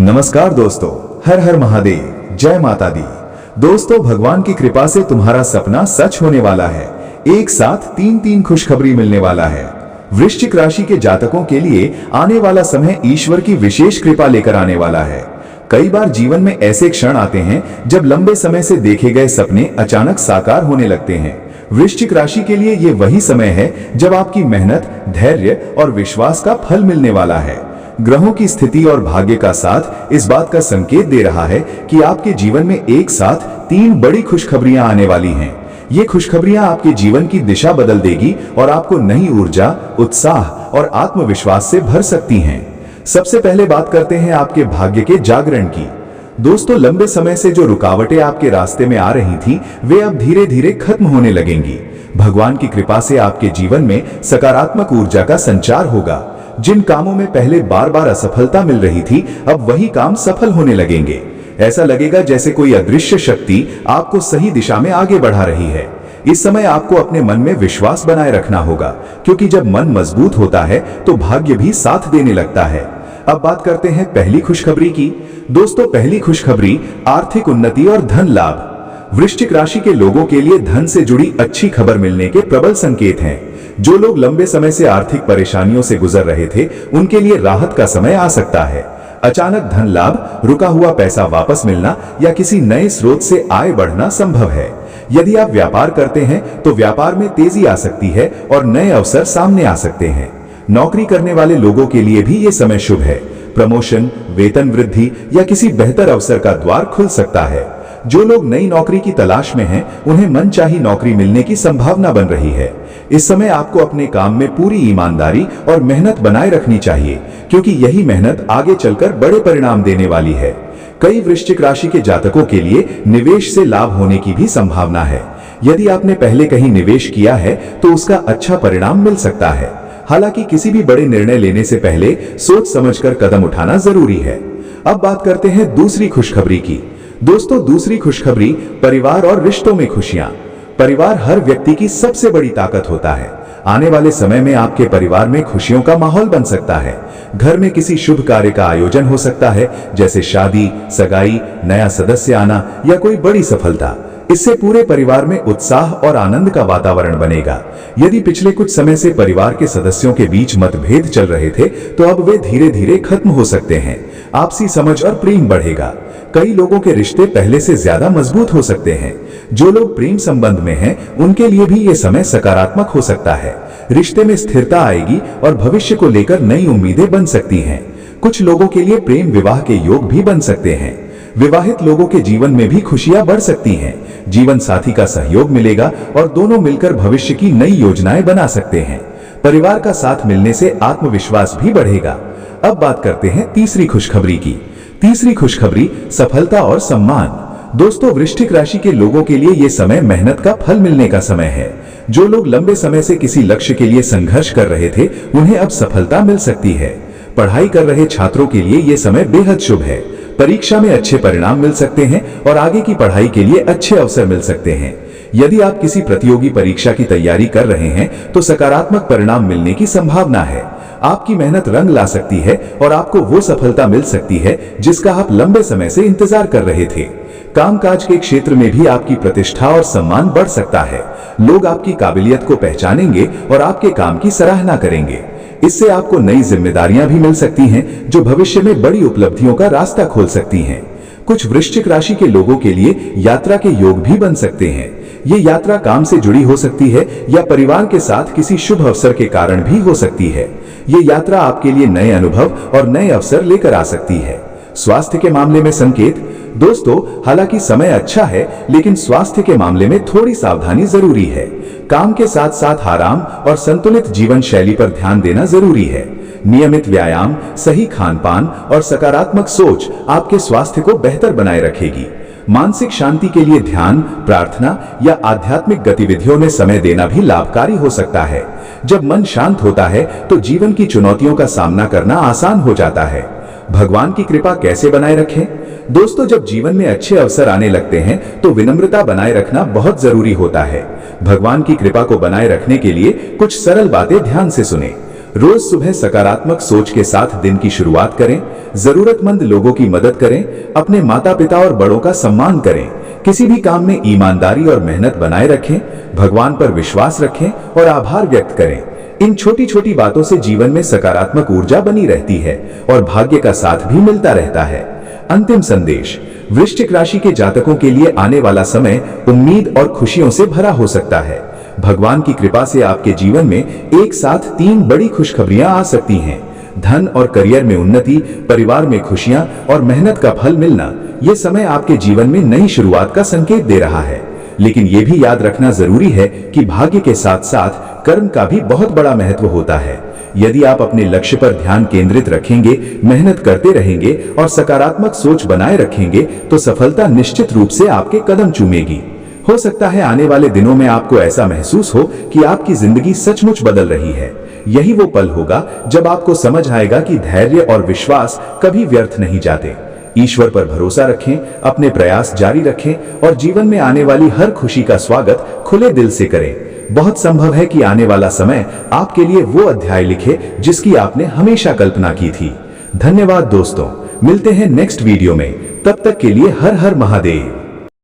नमस्कार दोस्तों, हर हर महादेव, जय माता दी। दोस्तों, भगवान की कृपा से तुम्हारा सपना सच होने वाला है। एक साथ तीन खुशखबरी मिलने वाला है। वृश्चिक राशि के जातकों के लिए आने वाला समय ईश्वर की विशेष कृपा लेकर आने वाला है। कई बार जीवन में ऐसे क्षण आते हैं जब लंबे समय से देखे गए सपने अचानक साकार होने लगते हैं। वृश्चिक राशि के लिए ये वही समय है जब आपकी मेहनत, धैर्य और विश्वास का फल मिलने वाला है। ग्रहों की स्थिति और भाग्य का साथ इस बात का संकेत दे रहा है कि आपके जीवन में एक साथ तीन बड़ी खुशखबरियां आने वाली हैं। ये खुशखबरियां आपके जीवन की दिशा बदल देगी और आपको नई ऊर्जा, उत्साह और आत्मविश्वास से भर सकती हैं। सबसे पहले बात करते हैं आपके भाग्य के जागरण की। दोस्तों, लंबे समय से जो रुकावटें आपके रास्ते में आ रही थी, वे अब धीरे धीरे खत्म होने लगेंगी। भगवान की कृपा से आपके जीवन में सकारात्मक ऊर्जा का संचार होगा। जिन कामों में पहले बार बार असफलता मिल रही थी, अब वही काम सफल होने लगेंगे। ऐसा लगेगा जैसे कोई अदृश्य शक्ति आपको सही दिशा में आगे बढ़ा रही है। इस समय आपको अपने मन में विश्वास बनाए रखना होगा, क्योंकि जब मन मजबूत होता है तो भाग्य भी साथ देने लगता है। अब बात करते हैं पहली खुशखबरी की। दोस्तों, पहली खुशखबरी आर्थिक उन्नति और धन लाभ। वृश्चिक राशि के लोगों के लिए धन से जुड़ी अच्छी खबर मिलने के प्रबल संकेत हैं। जो लोग लंबे समय से आर्थिक परेशानियों से गुजर रहे थे, उनके लिए राहत का समय आ सकता है। अचानक धन लाभ, रुका हुआ पैसा वापस मिलना या किसी नए स्रोत से आय बढ़ना संभव है। यदि आप व्यापार करते हैं तो व्यापार में तेजी आ सकती है और नए अवसर सामने आ सकते हैं। नौकरी करने वाले लोगों के लिए भी ये समय शुभ है। प्रमोशन, वेतन वृद्धि या किसी बेहतर अवसर का द्वार खुल सकता है। जो लोग नई नौकरी की तलाश में हैं, उन्हें मनचाही नौकरी मिलने की संभावना बन रही है। इस समय आपको अपने काम में पूरी ईमानदारी और मेहनत बनाए रखनी चाहिए, क्योंकि यही मेहनत आगे चलकर बड़े परिणाम देने वाली है। कई वृश्चिक राशि के जातकों के लिए निवेश से लाभ होने की भी संभावना है। यदि आपने पहले कहीं निवेश किया है तो उसका अच्छा परिणाम मिल सकता है। हालांकि किसी भी बड़े निर्णय लेने से पहले सोच समझकर कदम उठाना जरूरी है। अब बात करते हैं दूसरी खुशखबरी की। दोस्तों, दूसरी खुशखबरी परिवार और रिश्तों में खुशियां। परिवार हर व्यक्ति की सबसे बड़ी ताकत होता है। आने वाले समय में आपके परिवार में खुशियों का माहौल बन सकता है। घर में किसी शुभ कार्य का आयोजन हो सकता है, जैसे शादी, सगाई, नया सदस्य आना या कोई बड़ी सफलता। इससे पूरे परिवार में उत्साह और आनंद का वातावरण बनेगा। यदि पिछले कुछ समय से परिवार के सदस्यों के बीच मतभेद चल रहे थे, तो अब वे धीरे धीरे खत्म हो सकते हैं। आपसी समझ और प्रेम बढ़ेगा। कई लोगों के रिश्ते पहले से ज्यादा मजबूत हो सकते हैं। जो लोग प्रेम संबंध में हैं, उनके लिए भी ये समय सकारात्मक हो सकता है। रिश्ते में स्थिरता आएगी और भविष्य को लेकर नई उम्मीदें बन सकती हैं। कुछ लोगों के लिए प्रेम विवाह के योग भी बन सकते हैं। विवाहित लोगों के जीवन में भी खुशियां बढ़ सकती हैं। जीवन साथी का सहयोग मिलेगा और दोनों मिलकर भविष्य की नई योजनाएं बना सकते हैं। परिवार का साथ मिलने से आत्मविश्वास भी बढ़ेगा। अब बात करते हैं तीसरी खुशखबरी की। तीसरी खुशखबरी सफलता और सम्मान। दोस्तों, वृश्चिक राशि के लोगों के लिए यह समय मेहनत का फल मिलने का समय है। जो लोग लंबे समय से किसी लक्ष्य के लिए संघर्ष कर रहे थे, उन्हें अब सफलता मिल सकती है। पढ़ाई कर रहे छात्रों के लिए यह समय बेहद शुभ है। परीक्षा में अच्छे परिणाम मिल सकते हैं और आगे की पढ़ाई के लिए अच्छे अवसर मिल सकते हैं। यदि आप किसी प्रतियोगी परीक्षा की तैयारी कर रहे हैं तो सकारात्मक परिणाम मिलने की संभावना है। आपकी मेहनत रंग ला सकती है और आपको वो सफलता मिल सकती है जिसका आप लंबे समय से इंतजार कर रहे थे। कामकाज के क्षेत्र में भी आपकी प्रतिष्ठा और सम्मान बढ़ सकता है। लोग आपकी काबिलियत को पहचानेंगे और आपके काम की सराहना करेंगे। इससे आपको नई जिम्मेदारियां भी मिल सकती हैं, जो भविष्य में बड़ी उपलब्धियों का रास्ता खोल सकती हैं। कुछ वृश्चिक राशि के लोगों के लिए यात्रा के योग भी बन सकते हैं। ये यात्रा काम से जुड़ी हो सकती है या परिवार के साथ किसी शुभ अवसर के कारण भी हो सकती है। ये यात्रा आपके लिए नए अनुभव और नए अवसर लेकर आ सकती है। स्वास्थ्य के मामले में संकेत। दोस्तों, हालांकि समय अच्छा है, लेकिन स्वास्थ्य के मामले में थोड़ी सावधानी जरूरी है। काम के साथ साथ आराम और संतुलित जीवन शैली पर ध्यान देना जरूरी है। नियमित व्यायाम, सही खान-पान और सकारात्मक सोच आपके स्वास्थ्य को बेहतर बनाए रखेगी। मानसिक शांति के लिए ध्यान, प्रार्थना या आध्यात्मिक गतिविधियों में समय देना भी लाभकारी हो सकता है। जब मन शांत होता है तो जीवन की चुनौतियों का सामना करना आसान हो जाता है। भगवान की कृपा कैसे बनाए रखें? दोस्तों, जब जीवन में अच्छे अवसर आने लगते हैं तो विनम्रता बनाए रखना बहुत जरूरी होता है। भगवान की कृपा को बनाए रखने के लिए कुछ सरल बातें ध्यान से सुने। रोज सुबह सकारात्मक सोच के साथ दिन की शुरुआत करें, जरूरतमंद लोगों की मदद करें, अपने माता पिता और बड़ों का सम्मान करें, किसी भी काम में ईमानदारी और मेहनत बनाए रखें, भगवान पर विश्वास रखें और आभार व्यक्त करें। इन छोटी छोटी बातों से जीवन में सकारात्मक ऊर्जा बनी रहती है और भाग्य का साथ भी मिलता रहता है। अंतिम संदेश, वृश्चिक राशि के जातकों के लिए आने वाला समय उम्मीद और खुशियों से भरा हो सकता है। भगवान की कृपा से आपके जीवन में एक साथ 3 बड़ी खुशखबरियां आ सकती हैं। धन और करियर में उन्नति, परिवार में खुशियां और मेहनत का फल मिलना। यह समय आपके जीवन में नई शुरुआत का संकेत दे रहा है। लेकिन यह भी याद रखना जरूरी है कि भाग्य के साथ साथ कर्म का भी बहुत बड़ा महत्व होता है। यदि आप अपने लक्ष्य पर ध्यान केंद्रित रखेंगे, मेहनत करते रहेंगे और सकारात्मक सोच बनाए रखेंगे तो सफलता निश्चित रूप से आपके कदम चूमेगी। हो सकता है आने वाले दिनों में आपको ऐसा महसूस हो कि आपकी जिंदगी सचमुच बदल रही है। यही वो पल होगा जब आपको समझ आएगा कि धैर्य और विश्वास कभी व्यर्थ नहीं जाते। ईश्वर पर भरोसा रखें, अपने प्रयास जारी रखें और जीवन में आने वाली हर खुशी का स्वागत खुले दिल से करें। बहुत संभव है कि आने वाला समय आपके लिए वो अध्याय लिखे जिसकी आपने हमेशा कल्पना की थी। धन्यवाद दोस्तों, मिलते हैं नेक्स्ट वीडियो में। तब तक के लिए हर हर महादेव।